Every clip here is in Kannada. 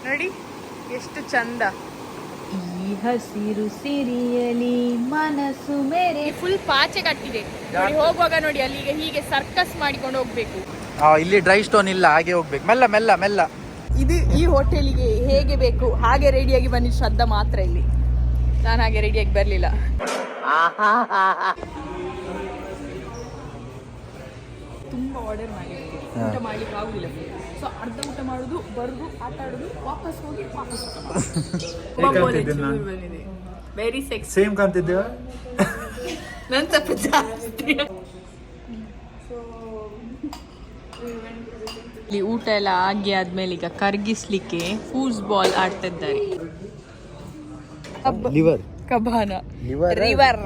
ನೋಡಿ ಎಷ್ಟು ಚಂದ. ಈ ಹಸಿರು ಸಿರಿಯಲಿ ಮನಸ್ಸು ಮೇರೆ. ಫುಲ್ ಪಾಚೆ ಕಟ್ಟಿದೆ ನೋಡಿ. ಹೋಗುವಾಗ ನೋಡಿ ಅಲ್ಲಿಗೆ ಹೀಗೆ ಸರ್ಕಸ್ ಮಾಡಿಕೊಂಡು ಹೋಗ್ಬೇಕು. ಇಲ್ಲಿ ಡ್ರೈ ಸ್ಟೋನ್ ಇಲ್ಲ, ಹಾಗೆ ಹೋಗ್ಬೇಕು ಮೆಲ್ಲ ಮೆಲ್ಲ ಮೆಲ್ಲ. ಇದು ಈ ಹೋಟೆಲಿಗೆ ಹೇಗೆ ಬೇಕು ಹಾಗೆ ರೆಡಿಯಾಗಿ ಬಂದಿದ್ದು ಶ್ರದ್ಧಾ ಮಾತ್ರ. ಇಲ್ಲಿ ನಾನು ಹಾಗೆ ರೆಡಿಯಾಗಿ ಬರ್ಲಿಲ್ಲ. ತುಂಬಾ ಆರ್ಡರ್ ಮಾಡಿ ಊಟ ಮಾಡ್ಲಿಕ್ಕೆ ಆಗುದಿಲ್ಲ. ಸೊ ಅರ್ಧ ಊಟ ಮಾಡುದು, ಬರುದು, ಆಟ ಆಡುದು, ವಾಪಸ್ ಹೋಗಿ ವಾಪಸ್ ಬಂದಿದೆ. Very sexy. ಸೇಮ್ ಕಾಣ್ತಿದ್ದೇವೆ. ನನ್ ಸ್ವಲ್ಪ ಜಾಸ್ತಿ. ಇಲ್ಲಿ ಊಟ ಎಲ್ಲ ಆಗಿ ಆದ್ಮೇಲೆ ಈಗ ಕರ್ಗಿಸ್ಲಿಕ್ಕೆ ಫೂಸ್ಬಾಲ್ ಆಡ್ತಾ ಇದ್ದಾರೆ. ಲಿವರ್ ಕಬಾನ ರಿವರ್.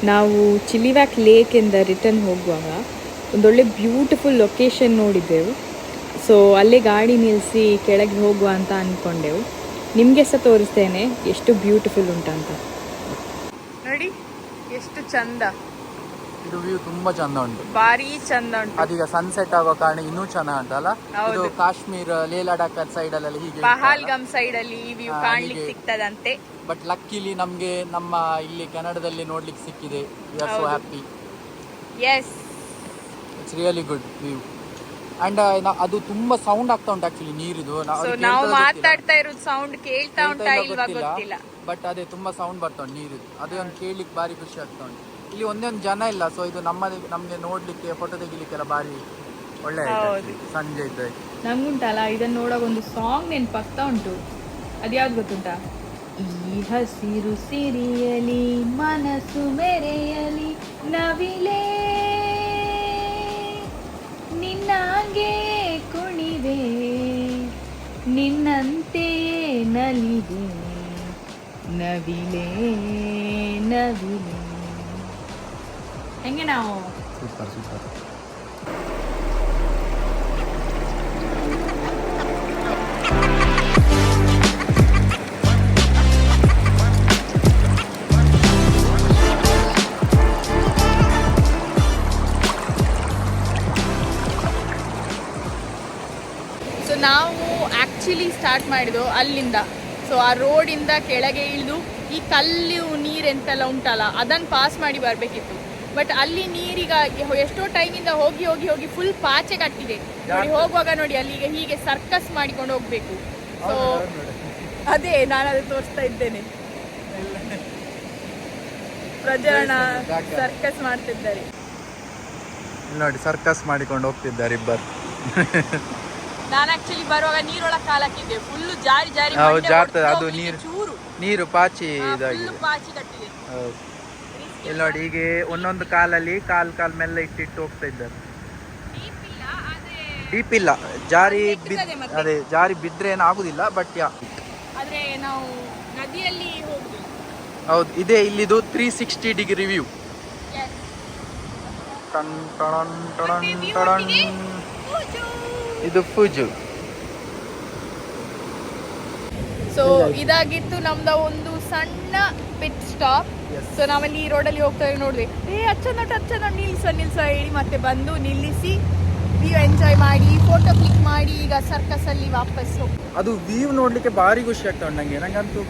ನಾವು ಚಿಲಿವ್ಯಾಕ್ ಲೇಕ್ ಇಂದ ರಿಟರ್ನ್ ಹೋಗುವಾಗ ಒಂದೊಳ್ಳೆ ಬ್ಯೂಟಿಫುಲ್ ಲೊಕೇಶನ್ ನೋಡಿದ್ದೆವು. ಸೊ ಅಲ್ಲೇ ಗಾಡಿ ನಿಲ್ಲಿಸಿ ಕೆಳಗೆ ಹೋಗುವ ಅಂತ ಅಂದ್ಕೊಂಡೆವು. ನಿಮಗೆ ಸಹ ತೋರಿಸ್ತೇನೆ ಎಷ್ಟು ಬ್ಯೂಟಿಫುಲ್ ಉಂಟಂತ. ನೋಡಿ ಎಷ್ಟು ಚಂದ. ಇದು ವ್ಯೂ ತುಂಬಾ ಚಂದ ಉಂಟು, ಭಾರಿ ಚಂದ ಉಂಟು. ಅದೀಗ ಸನ್ಸೆಟ್ ಆಗೋ ಕಾರಣ ಇನ್ನೂ ಚೆನ್ನಾಗಿ ಉಂಟಲ್ಲ. ಇದು ಕಾಶ್ಮೀರ, ಲೇ ಲಡಾಖ್ ಸೈಡ್ ಅಲ್ಲಿ ಹೀಗೆ ಪಹಲ್ಗಾಮ್ ಸೈಡ್ ಅಲ್ಲಿ ಈ ವ್ಯೂ ಕಾಣ್ಲಿಕ್ಕೆ ಸಿಗ್ತದಂತೆ. ಬಟ್ ಲಕ್ಕಿಲಿ ನಮ್ಗೆ ನಮ್ಮ ಇಲ್ಲಿ ಕನ್ನಡದಲ್ಲಿ ನೋಡ್ಲಿಕ್ಕೆ ಸಿಕ್ಕಿದೆ. We are so happy. Yes, it's really good view. And ಅದು ತುಂಬಾ ಸೌಂಡ್ ಆಗ್ತಾ ಉಂಟು ಆಕ್ಚುಲಿ ನೀರಿದು. ನಾವು ಮಾತಾಡ್ತಾ ಇರೋದು ಸೌಂಡ್ ಕೇಳ್ತಾ ಉಂಟಾ ಇಲ್ವಾ ಗೊತ್ತಿಲ್ಲ. ಬಟ್ ಅದೇ ತುಂಬಾ ಸೌಂಡ್ ಬರ್ತಾ ಉಂಟು ನೀರಿದು. ಅದೇ ಒಂದು ಕೇಳಲಿಕ್ಕೆ ಭಾರಿ ಖುಷಿ ಆಗ್ತಾ ಉಂಟು. ಇಲ್ಲಿ ಒಂದೊಂದು ಜನ ಇಲ್ಲ. ಸೊ ಇದು ನಮ್ಗೆ ನೋಡ್ಲಿಕ್ಕೆ, ಫೋಟೋ ತೆಗಿಲಿಕ್ಕೆಲ್ಲ ಭಾರಿ ಒಳ್ಳೆ ಸಂಜೆ ಇದ್ದ. ನಮ್ಗುಂಟಲ್ಲ ಇದನ್ನ ನೋಡೋಕೆ ಒಂದು ಸಾಂಗ್ ನೆನಪಾಗ್ತಾ ಉಂಟು. ಅದ್ಯಾವ್ದು ಗೊತ್ತುಂಟಾ? ಈ ಹಸಿರು ಸಿರಿಯಲಿ ಮನಸ್ಸು ಮೆರೆಯಲಿ ನವಿಲೇ ನಿನ್ನಾಗೆ ಕುಣಿವೆ ನಿನ್ನಂತೆಯೇ ನಲಿವೆ ನವಿಲೇ ನವಿಲೇ. ಹೆಂಗೆ ನಾವು ಸೂಪರ್ ಸೂಪರ್. ಸೊ ನಾವು ಆ್ಯಕ್ಚುಲಿ ಸ್ಟಾರ್ಟ್ ಮಾಡಿದ್ದು ಅಲ್ಲಿಂದ. ಸೊ ಆ ರೋಡಿಂದ ಕೆಳಗೆ ಇಳಿದು ಈ ಕಲ್ಲು ನೀರೆಂತೆಲ್ಲ ಉಂಟಲ್ಲ ಅದನ್ನು ಪಾಸ್ ಮಾಡಿ ಬರಬೇಕಿತ್ತು. ಬಟ್ ಅಲ್ಲಿ ನೀರೀಗ ಎಷ್ಟೋ ಟೈಮಿಂದ ಹೋಗಿ ಹೋಗಿ ಹೋಗಿ ಫುಲ್ ಪಾಚೆ ಕಟ್ಟಿದೆ ನೋಡಿ. ಹೋಗುವಾಗ ನೋಡಿ ಅಲ್ಲಿಗೆ ಹೀಗೆ ಸರ್ಕಸ್ ಮಾಡಿಕೊಂಡು ಹೋಗ್ಬೇಕು. ಸೊ ಅದೇ ನಾನು ಅದು ತೋರಿಸ್ತಾ ಇದ್ದೇನೆ. ಪ್ರಜಾರಣ ಸರ್ಕಸ್ ಮಾಡ್ತಿದ್ದಾರೆ ನೋಡಿ. ಸರ್ಕಸ್ ಮಾಡಿಕೊಂಡು ಹೋಗ್ತಿದ್ದಾರೆ ಇಬ್ಬರು. ನಾನು ಆಕ್ಚುಲಿ ಬರುವಾಗ ನೀರೊಳಗೆ ಕಾಲು ಹಾಕಿದ್ದೆ. ಫುಲ್ ಜಾರಿ ಜಾರಿ ಅದು ನೀರು ಪಾಚಿ ಇದಾಗಿದೆ. ಪಾಚಿ ಕಟ್ಟಿದೆ. ಇಲ್ಲಿ ನೋಡಿ ಹೀಗೆ ಒಂದೊಂದು ಕಾಲಲ್ಲಿ ಕಾಲ್ ಮೆಲ್ಲ ಇಟ್ಟಿಟ್ಟು ಹೋಗ್ತಾ ಇದ್ದಾರೆ. ಡೀಪ್ ಇಲ್ಲ, ಜಾರಿ ಬಿದ್ರೆ ಏನು ಆಗುದಿಲ್ಲ. ಬಟ್ ಆದ್ರೆ ನಾವು ನದಿಯಲ್ಲಿ ಹೋಗುದು. ಹೌದು, ಇದೇ ಇಲ್ಲಿದು 360 ಡಿಗ್ರಿ ವ್ಯೂ. ಇದು ಫುಜು. ಸೊ ಇದಾಗಿತ್ತು ನಮ್ದ ಒಂದು ಸಣ್ಣ ಪಿಟ್ ಸ್ಟಾಪ್. ಸೊ ನಾವಲ್ಲಿ ಈ ರೋಡಲ್ಲಿ ಹೋಗ್ತಾ ನೋಡಿದೆ, ಅಚ್ಚ ನಿಲ್ಸ ಹೇಳಿ ಮತ್ತೆ ಬಂದು ನಿಲ್ಲಿಸಿ ವ್ಯೂ ಎಂಜಾಯ್ ಮಾಡಿ ಫೋಟೋ ಕ್ಲಿಕ್ ಮಾಡಿ ಈಗ ಸರ್ಕಸ್ ಅಲ್ಲಿ ವಾಪಸ್ ಹೋಗಿ. ಅದು ವ್ಯೂ ನೋಡ್ಲಿಕ್ಕೆ ಭಾರಿ ಖುಷಿ ಆಗ್ತಾ ಉಂಟು ನಂಗೆ. ನಂಗಂತೂ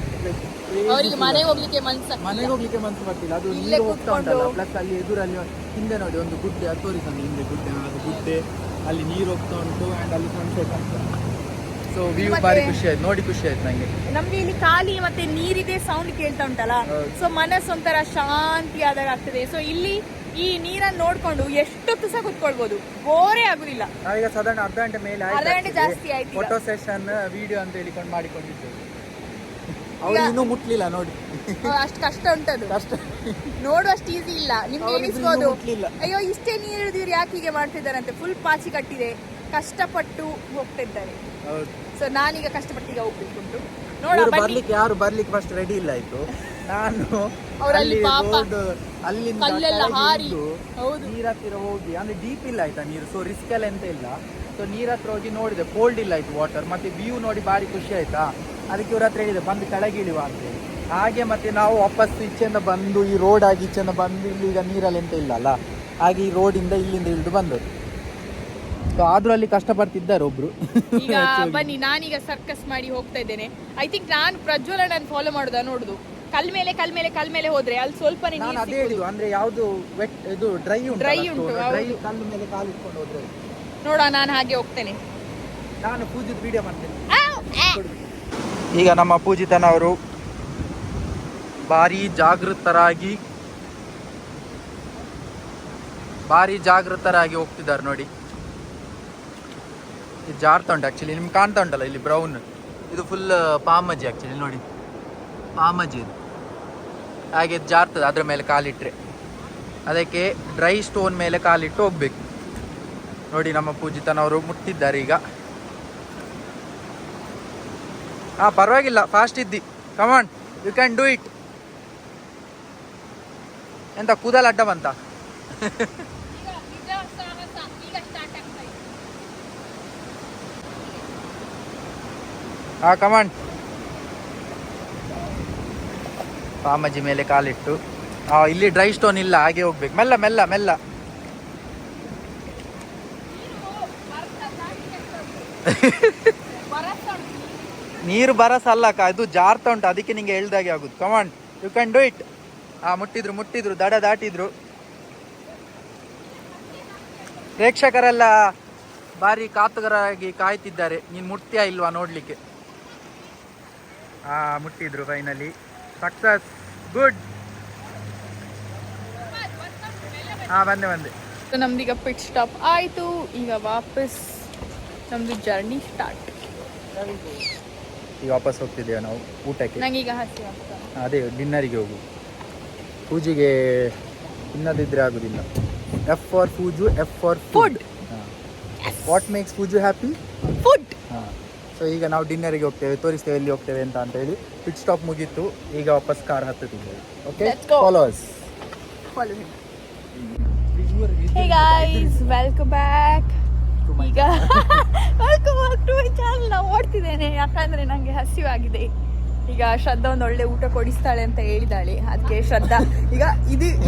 ಅವರಿಗೆ ಮನೆಗೆ ಹೋಗ್ಲಿಕ್ಕೆ ಮನಸ್ಸು ಬರ್ತಿಲ್ಲ. ಅದು ನೀರು ಹೋಗ್ತಾ ಉಂಟಲ್ಲ. ಪ್ಲಸ್ ಅಲ್ಲಿ ಎದುರಲ್ಲಿ ಹಿಂದೆ ನೋಡಿ ಒಂದು ಗುಡ್ಡೆ, ಅದು ತೋರಿಸಂడి ಹಿಂದೆ ಗುಡ್ಡೆ. ಅದು ಗುಡ್ಡೆ ಅಲ್ಲಿ ನೀರು ಹೋಗ್ತಾ ಉಂಟು ಅಂಡ್ ಅಲ್ಲಿ ಸನ್ಸೆಟ್ ಆಗ್ತದೆ. ಸೊ ವ್ಯೂ ಭಾರಿ ಖುಷಿ ಆಯ್ತು, ನೋಡಿ ಖುಷಿ ಆಯ್ತು ನಂಗೆ. ನಮ್ಗೆ ಇಲ್ಲಿ ಖಾಲಿ ಮತ್ತೆ ನೀರಿದೆ ಸೌಂಡ್ ಕೇಳ್ತಾ ಉಂಟಲ್ಲ. ಸೊ ಮನಸ್ಸು ಒಂಥರ ಶಾಂತಿ ಆದಾಗ ಆಗ್ತದೆ. ಸೊ ಇಲ್ಲಿ ಈ ನೀರನ್ನು ನೋಡ್ಕೊಂಡು ಎಷ್ಟೊತ್ತು ಸಹ ಕುತ್ಕೊಳ್ಬಹುದು, ಬೋರೇ ಆಗುದಿಲ್ಲ. ನಾವೀಗ ಸಾಧಾರಣ ಅರ್ಧ ಗಂಟೆ ಮೇಲೆ ಅರ್ಧ ಗಂಟೆ ಜಾಸ್ತಿ ಆಯ್ತು. ಫೋಟೋ ಸೆಷನ್ ವಿಡಿಯೋ ಅಂತ ಹೇಳಿಕೊಂಡು ಮಾಡಿಕೊಂಡಿದ್ದೇವೆ. ಅವ್ರು ಇನ್ನೂ ಮುಟ್ಲಿಲ್ಲ ನೋಡಿ. ಅಷ್ಟು ಕಷ್ಟ ಉಂಟದು, ನೋಡುವಷ್ಟು ಈಸಿ ಇಲ್ಲ. ನಿಮ್ಗೆ ಎಣಿಸ್ಬೋದು ಅಯ್ಯೋ ಇಷ್ಟೇ ನೀರು ಹಿಡಿದಿವ್ರು ಯಾಕೆ ಹೀಗೆ ಮಾಡ್ತಿದ್ದಾರೆ ಅಂತ. ಫುಲ್ ಪಾಚಿ ಕಟ್ಟಿದೆ, ಕಷ್ಟಪಟ್ಟು ಹೋಗ್ತಾ ಇದ್ದಾರೆ. ಸೊ ನಾನೀಗ ಕಷ್ಟಪಟ್ಟು ಈಗ ಹೋಗ್ಬೇಕುಂಟು. ಬರ್ಲಿಕ್ಕೆ ಯಾರು ಬರ್ಲಿಕ್ಕೆ ಫಸ್ಟ್ ರೆಡಿ ಇಲ್ಲ ಆಯ್ತು. ನಾನು ಅವರಲ್ಲಿ ಅಲ್ಲಿಂದ ನೀರ್ ಹತ್ತಿರ ಹೋಗಿ, ಅಂದ್ರೆ ಡೀಪ್ ಇಲ್ಲ ಆಯ್ತಾ ನೀರು. ಸೊ ರಿಸ್ಕ್ ಎಲ್ಲ ಎಂತ ಇಲ್ಲ. ಸೊ ನೀರ್ ಹತ್ರ ಹೋಗಿ ನೋಡಿದೆ, ಕೋಲ್ಡ್ ಇಲ್ಲ ಆಯ್ತು ವಾಟರ್. ಮತ್ತೆ ವ್ಯೂ ನೋಡಿ ಭಾರಿ ಖುಷಿ ಆಯ್ತಾ. ಅದಕ್ಕೆ ಇವ್ರ ಹತ್ರ ಹೇಳಿದೆ ಬಂದು ಕೆಳಗೆ ಇಳಿಯುವ ಅಂತೇಳಿ. ಹಾಗೆ ಮತ್ತೆ ನಾವು ವಾಪಸ್ ಈಚೆಯಿಂದ ಬಂದು ಈ ರೋಡ್ ಆಗಿ ಈಚೆಯಿಂದ ಬಂದು ಇಲ್ಲಿ ಈಗ ನೀರಲ್ಲಿ ಎಂತ ಇಲ್ಲ ಅಲ್ಲ, ಹಾಗೆ ಈ ರೋಡಿಂದ ಇಲ್ಲಿಂದ ಇಳಿದು ಬಂದದ್ದು. ಸೊ ಆದ್ರೂ ಅಲ್ಲಿ ಕಷ್ಟಪಡ್ತಿದ್ದಾರೆ ಒಬ್ರು. ಈಗ ಬನ್ನಿ, ನಾನೀಗ ಸರ್ಕಸ್ ಮಾಡಿ ಹೋಗ್ತಾ ಇದ್ದೇನೆ. ಐ ಥಿಂಕ್ ನಾನು ಪ್ರಜ್ವಲನ ಫಾಲೋ ಮಾಡೋದಾ ನೋಡುದು. ಕಲ್ ಮೇಲೆ ಹೋದ್ರೆ ಅಲ್ಲಿ ಸ್ವಲ್ಪ ನಾನು ಅದೇ ಹೇಳಿದ್ದು, ಅಂದ್ರೆ ಯಾವ್ದು ವೆಟ್ ಇದು ಡ್ರೈ ಉಂಟು, Dry ಉಂಟು, ಡ್ರೈ ಹೌದು. ಕಲ್ಲು ಮೇಲೆ ಕಾಲು ಇಟ್ಕೊಂಡು ಹೋದ್ರೆ ನೋಡುವ, ನಾನು ಹಾಗೆ ಹೋಗ್ತೇನೆ. ನಾನು ಪೂಜಿತ ವಿಡಿಯೋ ಮಾಡ್ತೇನೆ. ಈಗ ನಮ್ಮ ಪೂಜಿತನವರು ಭಾರಿ ಜಾಗೃತರಾಗಿ ಹೋಗ್ತಿದ್ದಾರೆ ನೋಡಿ. ಇದು ಜಾರ್ತಾ ಉಂಟು ಆ್ಯಕ್ಚುಲಿ, ನಿಮ್ಗೆ ಕಾಣ್ತಾ ಉಂಟಲ್ಲ ಇಲ್ಲಿ ಬ್ರೌನ್, ಇದು ಫುಲ್ ಪಾಮಜ್ಜಿ ಆ್ಯಕ್ಚುಲಿ ನೋಡಿ, ಪಾಮಜ್ಜಿ ಇದು. ಹಾಗೆ ಇದು ಜಾರ್ತದೆ ಅದ್ರ ಮೇಲೆ ಕಾಲಿಟ್ರೆ, ಅದಕ್ಕೆ ಡ್ರೈ ಸ್ಟೋನ್ ಮೇಲೆ ಕಾಲಿಟ್ಟು ಹೋಗ್ಬೇಕು ನೋಡಿ. ನಮ್ಮ ಪೂಜಿತನವರು ಮುಟ್ಟಿದ್ದಾರೆ ಈಗ. ಪರವಾಗಿಲ್ಲ, ಫಾಸ್ಟ್ ಇದ್ದಿ, ಕಮಾನ್, ಯು ಕ್ಯಾನ್ ಡೂ ಇಟ್. ಎಂತ ಕೂದಲು ಅಡ್ಡ ಬಂತ? ಕಮಾನ್. ಪಾಮಜ್ಜಿ ಮೇಲೆ ಕಾಲಿಟ್ಟು, ಇಲ್ಲಿ ಡ್ರೈ ಸ್ಟೋನ್ ಇಲ್ಲ, ಹಾಗೆ ಹೋಗ್ಬೇಕು, ಮೆಲ್ಲ ಮೆಲ್ಲ ಮೆಲ್ಲ. ನೀರು ಬರಸಲ್ಲ ಅಕ್ಕ, ಇದು ಜಾರ್ತಾ ಉಂಟು, ಅದಕ್ಕೆ ನಿಂಗೆ ಹೇಳ್ದಾಗೆ ಆಗುದು. ಕಮಾನ್, ಯು ಕ್ಯಾನ್ ಡೂ ಇಟ್. ಮುಟ್ಟಿದ್ರು ದಡ ದಾಟಿದ್ರು. ಪ್ರೇಕ್ಷಕರೆಲ್ಲ ಭಾರಿ ಕಾತುಗರಾಗಿ ಕಾಯ್ತಿದ್ದಾರೆ, ನೀನು ಮುಟ್ತೀಯಾ ಇಲ್ವಾ ನೋಡ್ಲಿಕ್ಕೆ. ಮುಟ್ಟಿದ್ರು, ಫೈನಲಿ ಸಕ್ಸಸ್, ಗುಡ್. ಬಂದೆ. ನಮ್ದೀಗ ಪಿಟ್ ಸ್ಟಾಪ್ ಆಯ್ತು. ಈಗ ವಾಪಸ್ ನಮ್ದು ಜರ್ನಿ ಸ್ಟಾರ್ಟ್. ಈಗ ವಾಪಸ್ ಹೋಗ್ತಿದ್ದೇವೆ ನಾವು ಊಟಕ್ಕೆ. ನಂಗೀಗ ಹಸಿ ಆಗ್ತಾ. ಅದೇ ಡಿನ್ನರಿಗೆ ಹೋಗು. ಪೂಜೆಗೆ ತಿನ್ನದಿದ್ರೆ ಆಗುದಿಲ್ಲ. F for Pooju, F for food. What makes Pooju happy? Food. So ಈಗ ನಾವು ಡಿನ್ನರಿಗೆ ಹೋಗ್ತೇವೆ, ತೋರಿಸ್ತೇವೆ ಎಲ್ಲಿ ಹೋಗ್ತೇವೆ ಅಂತ ಹೇಳಿ. ಪಿಟ್ ಸ್ಟಾಪ್ ಮುಗೀತು, ಈಗ ವಾಪಸ್ ಕಾರ್ ಹತ್ತುತ್ತಿದ್ದೇವೆ. Okay, followers. Hey guys, welcome back. ಈಗ welcome back to my channel. ನಾವು ಓಡ್ತಿದ್ದೇನೆ ಯಾಕಂದ್ರೆ ನಂಗೆ ಹಸಿವಾಗಿದೆ. ಈಗ ಶ್ರದ್ಧಾ ಒಂದು ಒಳ್ಳೆ ಊಟ ಕೊಡಿಸ್ತಾಳೆ ಅಂತ ಹೇಳಿದಾಳೆ, ಅದಕ್ಕೆ ಶ್ರದ್ಧಾ ಈಗ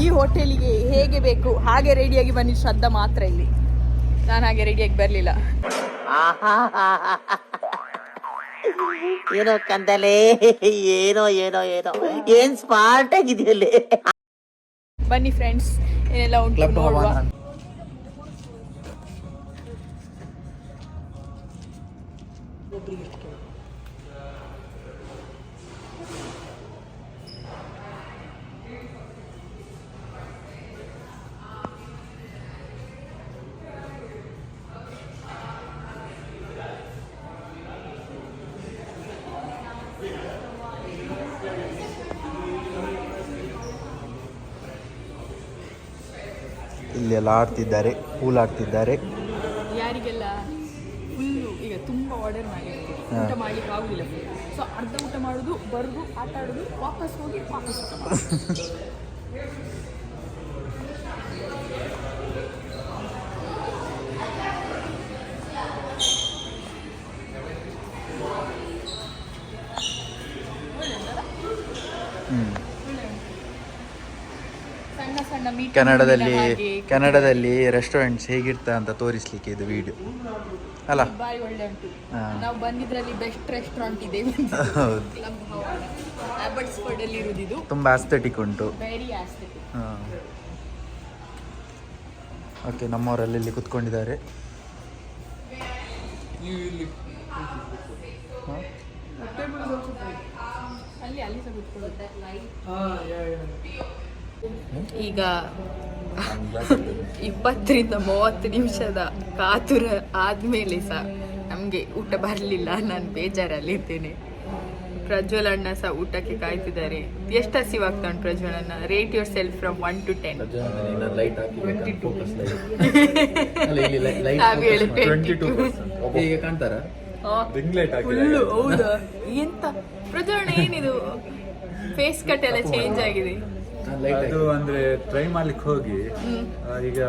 ಈ ಹೋಟೆಲಿಗೆ ಹೇಗೆ ಬೇಕು ಹಾಗೆ ರೆಡಿಯಾಗಿ ಬಂದಿದ್ದು ಶ್ರದ್ಧಾ ಮಾತ್ರ ಇಲ್ಲಿ. ನಾನು ಹಾಗೆ ರೆಡಿಯಾಗಿ ಬರಲಿಲ್ಲ. ಏನೋ ಕಂದಲೆ, ಏನೋ ಏನೋ ಏನೋ ಏನ್ ಸ್ಮಾರ್ಟ್ ಆಗಿದೆಯಲ್ಲೇ. ಬನ್ನಿ ಫ್ರೆಂಡ್ಸ್, ಏನೆಲ್ಲ ಉಂಟು ನೋಡುವ. ಇಲ್ಲಿ ಎಲ್ಲ ಆಡ್ತಿದ್ದಾರೆ, ಪೂಲ್ ಆಡ್ತಿದ್ದಾರೆ. ಯಾರಿಗೆಲ್ಲ ಫುಲ್ಲು ಈಗ ತುಂಬ ಆರ್ಡರ್ ಮಾಡಿರ್ತೀವಿ, ಊಟ ಮಾಡ್ಲಿಕ್ಕೆ ಆಗುದಿಲ್ಲ. ಸೊ ಅರ್ಧ ಊಟ ಮಾಡೋದು, ಬರೋದು, ಆಟ ಆಡೋದು, ವಾಪಸ್ ಹೋಗಿ ವಾಪಸ್ ಊಟ ಮಾಡೋದು. ಕೆನಡಾದಲ್ಲಿ ರೆಸ್ಟೋರೆಂಟ್ಸ್ ಹೇಗಿರ್ತ ಅಂತ ತೋರಿಸ್ಲಿಕ್ಕೆ ಇದು ವಿಡಿಯೋ ಅಲ್ಲ. ಬಾರಿ ಒಳ್ಳೆ ಉಂಟು. ನಾವು ಬಂದಿದ್ರಲ್ಲಿ ಬೆಸ್ಟ್ ರೆಸ್ಟೋರೆಂಟ್ ಇದೆ, ಅಬಟ್ಸ್ಫೋರ್ಡ್ ಅಲ್ಲಿ ಇರುವುದು. ತುಂಬಾ ಆಸ್ಥೆಟಿಕ್ ಉಂಟು, ವೆರಿ ಆಸ್ಥೆಟಿಕ್. ಓಕೆ, ನಮ್ಮವರಲ್ಲಿ ಇಲ್ಲಿ ಕುತ್ಕೊಂಡಿದ್ದಾರೆ. ಈಗ 20-30 ನಿಮಿಷದ ಕಾತುರ ಆದ್ಮೇಲೆ ಸಹ ನಮಗೆ ಊಟ ಬರಲಿಲ್ಲ. ನಾನು ಬೇಜಾರಲ್ಲಿದ್ದೇನೆ. ಪ್ರಜ್ವಲ್ ಅಣ್ಣ ಸಹ ಊಟಕ್ಕೆ ಕಾಯ್ತಿದ್ದಾರೆ. ಎಷ್ಟು ಹಸಿವಾಗ್ತಾ ಉಂಟು ಪ್ರಜ್ವಲ್ ಅಣ್ಣ? Rate your self from 1 to 10. ಹೌದಾ? ಎಂತ ಪ್ರಜ್ವಲ್ ಅಣ್ಣ ಏನಿದು ಫೇಸ್ ಕಟ್ ಎಲ್ಲ ಚೇಂಜ್ ಆಗಿದೆ? ಅದು ಅಂದ್ರೆ ಟ್ರೈ ಮಾಡ್ಲಿಕ್ಕೆ ಹೋಗಿ ಈಗ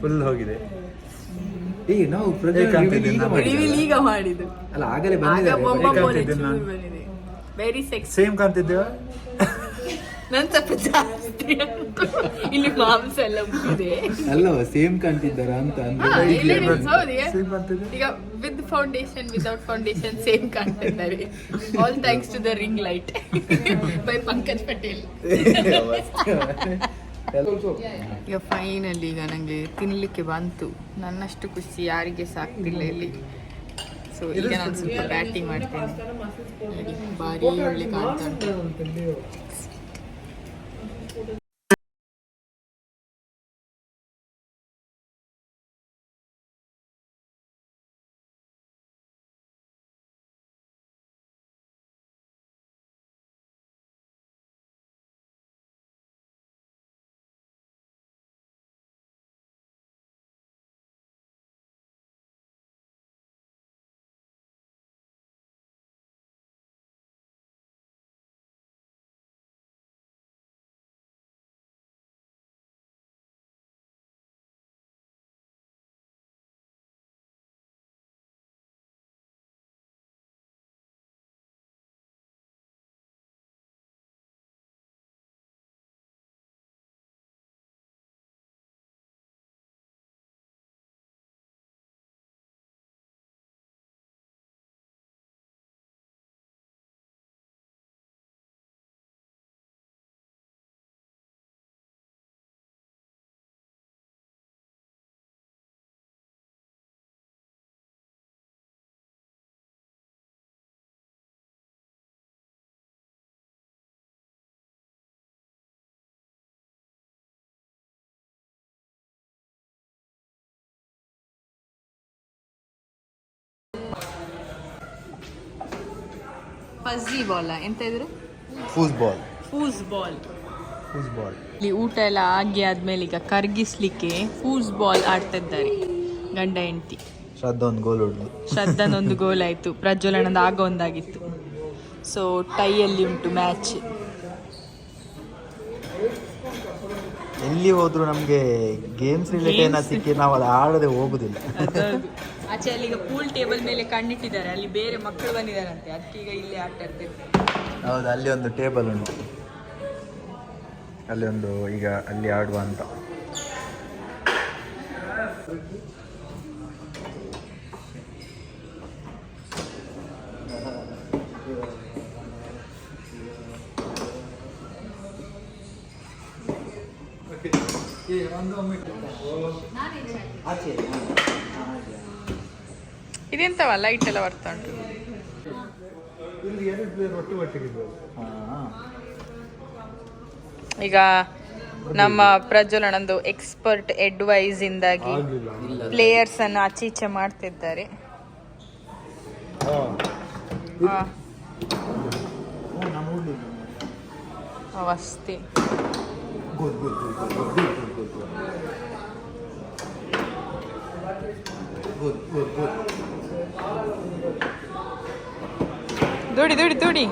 ಫುಲ್ ಹೋಗಿದೆ. ಈಗ ನಾವು ಈಗ ಮಾಡಿದ್ದು ಅಲ್ಲ, ಆಗಲೇ ಬಂದಿದೆ. Very sexy. ಸೇಮ್ ಕಾಣ್ತಿದ್ದೇವ? ನನ್ ಸ್ವಲ್ಪ ಜಾಸ್ತಿ ಇಲ್ಲಿ ಮಾಂಸ ಎಲ್ಲ ಮುಗಿದೆ. ಅಲ್ಲವ ಸೇಮ್ ಕಾಣ್ತಿದ್ದಾರ ಅಂತ ಸೇಮ್ ಕಾಣ್ತಿದ್ದೆ. ಈಗ with foundation without foundation same ಕಾಣ್ತಿದ್ದಾರೆ. All thanks to the ring light by Pankaj Patel. ಈಗ ಫೈನಲಿ ಈಗ ನನಗೆ ತಿನ್ಲಿಕ್ಕೆ ಬಂತು. ನನ್ನಷ್ಟು ಖುಷಿ ಯಾರಿಗೆ ಸಾಕ್ತಿಲ್ಲ ಇಲ್ಲಿ. ಸೊ ಈಗ ನಾನು ಸ್ವಲ್ಪ ಬ್ಯಾಟಿಂಗ್ ಮಾಡ್ತೇನೆ. ಭಾರಿ ಒಳ್ಳೆ ಕಾಣ್ತಾ ಉಂಟು. ಫಜ್ಜಿ ಬಾಲ್ ಎಂತ ಇದ್ರು? ಫೂಸ್ಬಾಲ್. ಫೂಸ್ಬಾಲ್. ಫೂಸ್ಬಾಲ್. ಇಲ್ಲಿ ಊಟ ಎಲ್ಲ ಆಗಿ ಆದ್ಮೇಲೆ ಈಗ ಕರ್ಗಿಸ್ಲಿಕ್ಕೆ ಫೂಸ್ಬಾಲ್ ಆಡ್ತಾ ಇದ್ದಾರೆ ಗಂಡ ಹೆಂಡತಿ. ಶ್ರದ್ಧಾ ಒಂದು ಗೋಲ್ ಹೊಡ್ದು. ಶ್ರದ್ಧಾನೊಂದು ಗೋಲ್ ಆಯ್ತು, ಪ್ರಜ್ವಲನದ ಆಗ ಒಂದಾಗಿತ್ತು. ಸೊ ಟೈಯಲ್ಲಿ ಉಂಟು ಮ್ಯಾಚ್. ಎಲ್ಲಿ ಹೋದ್ರು ನಮ್ಗೆ ಗೇಮ್ಸ್ ರಿಲೇಟೆಡ್ ಸಿಕ್ಕಿ ನಾವು ಅದು ಆಡದೆ ಹೋಗುದಿಲ್ಲ. ಆಚೆ ಅಲ್ಲಿ ಈಗ ಪೂಲ್ ಟೇಬಲ್ ಮೇಲೆ ಕಣ್ಣಿಟ್ಟಿದ್ದಾರೆ, ಅಲ್ಲಿ ಬೇರೆ ಮಕ್ಕಳು ಬಂದಿದ್ದಾರಂತೆ, ಅದಕ್ಕೆ ಈಗ ಇಲ್ಲೇ ಆಟ ಇರ್ತೇವೆ. ಹೌದು, ಅಲ್ಲಿ ಒಂದು ಟೇಬಲ್ ಉಂಟು, ಅಲ್ಲಿ ಒಂದು ಈಗ ಅಲ್ಲಿ ಆಡುವ ಅಂತ. ಇದೆಂತವ ಲೈಟ್ ಎಲ್ಲ ಬರ್ತಾ ಉಂಟು. ಈಗ ನಮ್ಮ ಪ್ರಜ್ವಲನಂದು ಎಕ್ಸ್ಪರ್ಟ್ ಅಡ್ವೈಸ್ ಇಂದಾಗಿ ಪ್ಲೇಯರ್ಸ್ ಅನ್ನು ಆಚೆ ಈಚೆ ಮಾಡ್ತಿದ್ದಾರೆ. ಅವಸ್ಥೆ. ದೂಡಿ ದೂಡಿ ದೂಡಿ.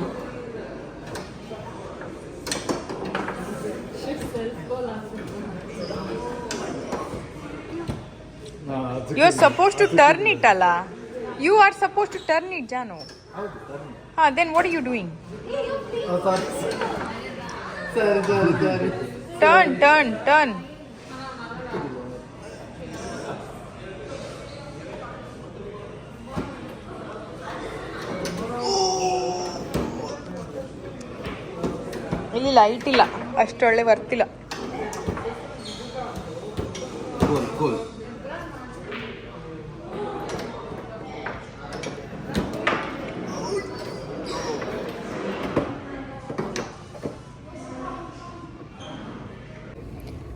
You are supposed to turn it, alla. You are supposed to turn it, Janu. Then what are you doing? Sorry. Turn. ಇಲ್ಲಿ ಲೈಟ್ ಇಲ್ಲ, ಅಷ್ಟೊಳ್ಳೆ ಬರ್ತಿಲ್ಲ. ಗೋಲ್.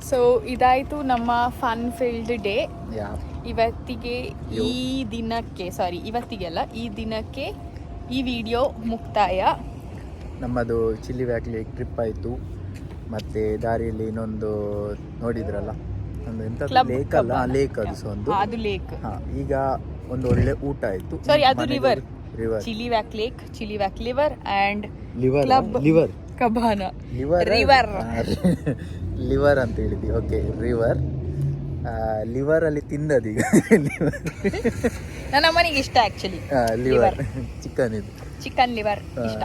ಸೊ ಇದಾಯಿತು ನಮ್ಮ ಫನ್ ಫೀಲ್ಡ್ ಡೇ. ಇವತ್ತಿಗೆ ಈ ದಿನಕ್ಕೆ ಈ ವಿಡಿಯೋ ಮುಕ್ತಾಯ. ನಮ್ಮದು ಚಿಲ್ಲಿ ವ್ಯಾಕ್ಲಿ ಟ್ರಿಪ್ ಆಯಿತು. ಮತ್ತು ದಾರಿಯಲ್ಲಿ ಇನ್ನೊಂದು ನೋಡಿದ್ರಲ್ಲ, ಒಂದು ಎಂತ ಲೇಕ್ ಅಲ್ಲ, ಲೇಕ್ ಅದು. ಸೊ ಅದು ಲೇಕ್. ಈಗ ಒಂದು ಒಳ್ಳೆ ಊಟ ಆಯಿತು. ಸಾರಿ, ಅದು ರಿವರ್. ಚಿಲ್ಲಿ ವ್ಯಾಕ್ ಲೇಕ್, ಚಿಲ್ಲಿ ವ್ಯಾಕ್ ಲಿವರ್ ಆ್ಯಂಡ್ ಲಿವರ್ ಕಬಾನ. ಲಿವರ್ ಅಂತ ಹೇಳಿದ್ವಿ. ಓಕೆ, ಲಿವರ್ ಅಲ್ಲಿ ತಿಂದದೀಗ. ನನ್ನ ಅಮ್ಮನಿಗೆ ಇಷ್ಟ actually liver chicken chicken liver ಇಷ್ಟ.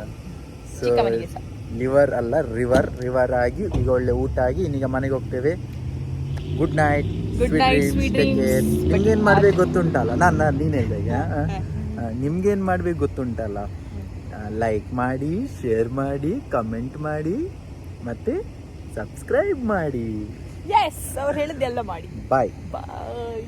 ಚಿಕ್ಕಮ್ಮನಿಗೆ ಸಹ. ಲಿವರ್ ಅಲ್ಲ ರಿವರ್ ಆಗಿ ಈಗ ಒಳ್ಳೆ ಊಟ ಆಗಿ ಇನ್ನೀಗ ಮನೆಗೆ ಹೋಗ್ತೇವೆ. Good night. Good night, sweet dreams. ನಿಮ್ಗೇನ್ ಮಾಡ್ಬೇಕು ಗೊತ್ತುಂಟಲ್ಲ, ನೀನ್ ಹೇಳ್ದೆ ಈಗ ನಿಮ್ಗೇನ್ ಮಾಡ್ಬೇಕು ಗೊತ್ತುಂಟಲ್ಲ, ಲೈಕ್ ಮಾಡಿ, ಶೇರ್ ಮಾಡಿ, ಕಮೆಂಟ್ ಮಾಡಿ ಮತ್ತೆ ಸಬ್ಸ್ಕ್ರೈಬ್ ಮಾಡಿ. ಎಸ್, ಅವ್ರು ಹೇಳಿದ್ದೆಲ್ಲ ಮಾಡಿ. ಬಾಯ್. ಬಾಯ್.